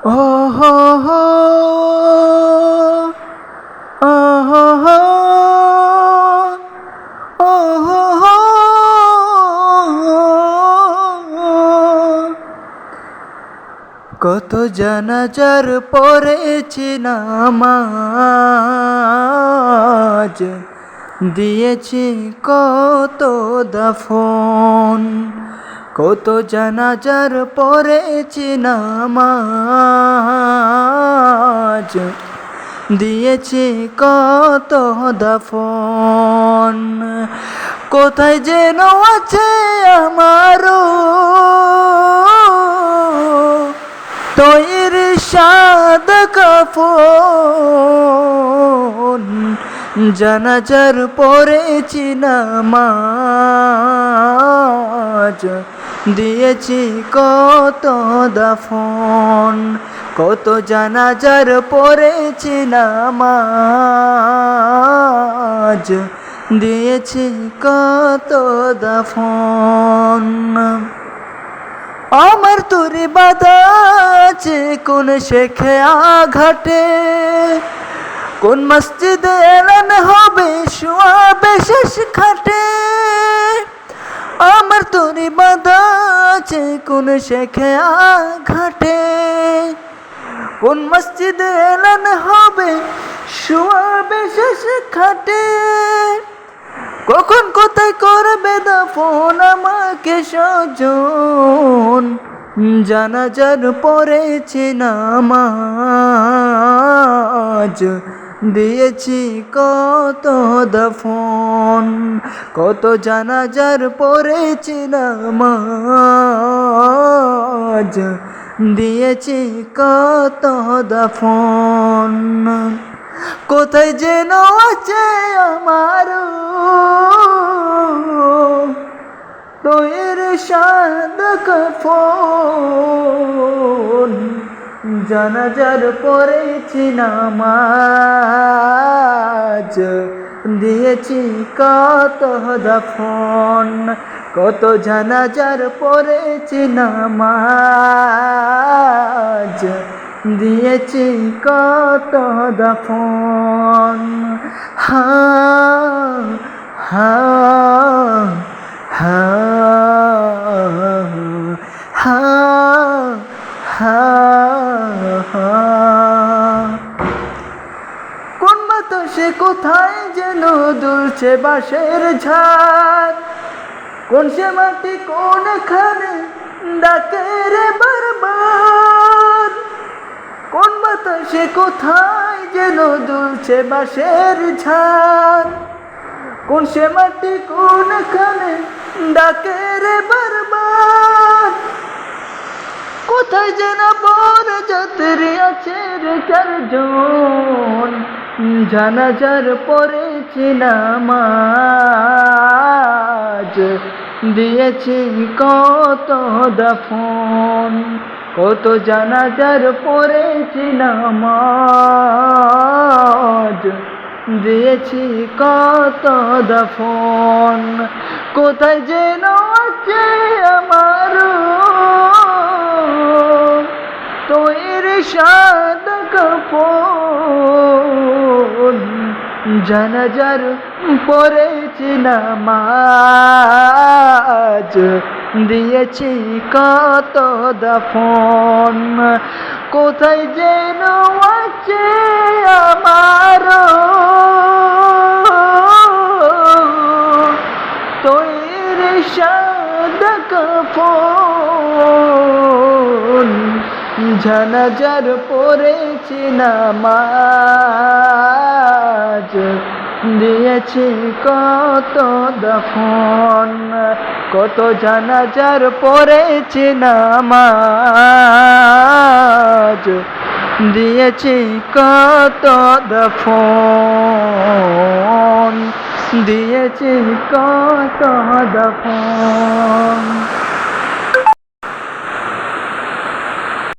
ও হো হো, ও হো হো, ও হো হো। কত জানাজার পড়েছি নামাজ, দিয়েছি কত দাফন। কত জানাজার পড়েছি নামাজ, দিয়েছি কত দাফন। কোথায় যেন আছে আমারও তৈর সাদ কাফন। জানাজার পড়েছি নামাজ, দিয়েছি কত দাফন। কত জানাজার পড়েছি নামাজ, দিয়েছি কত দাফন। আমার তোরে বাধা আছে কোন শেখে আঘাটে, কোন মসজিদে এলান হবে শোয়াবে শেষ খাটে। আমার তোরে বাধা আছে কোন শেখে আঘাটে, কোন মসজিদে এলান হবে শোয়াবে শেষ খাটে। কখন কোথায় করবে দাফন আমাকে স্বজন। জানাজার পড়েছি নামাজ, দিয়েছি কত দাফন। কত জানাজার পড়েছি নামাজ, দিয়েছি কত দাফন। কোথায় যেন আছে আমার তৈর সাদ কাফন। জানাজার পড়েছি নামাজ, দিয়েছি কত দাফন। কত জানাজার পড়েছি নামাজ, দিয়েছি কত দাফন। হা হা হা হা হা হা। কোন বাতাসে কোথায় যেন দুলছে বাঁশের ঝাড়, কোন সে মাটি কোনখানে ডাকে রে বারবার। কোন বাতাসে কোথায় যেন দুলছে বাঁশের ঝাড়, কোন সে মাটি কোনখানে ডাকে রে বারবার। কোথায় যেন বড় যাত্রী আছে রে চারজন। জানাজার পড়েছি নামাজ, দিয়েছি কত দাফন। কত জানাজার পড়েছি নামাজ, দিয়েছি কত দাফন। কোথায় যেন আছে আমার তৈর সাদ কাফন। জানাজার পড়েছি নামাজ, দিয়েছি কত দাফন। কোথায় যেন আছে আমার তৈর সাদ কাফন। জানাজার পড়েছি নামাজ, দিয়েছি কত দাফন। কত জানাজার পড়েছি নামাজ, দিয়েছি কত দাফন, দিয়েছি কত দাফন।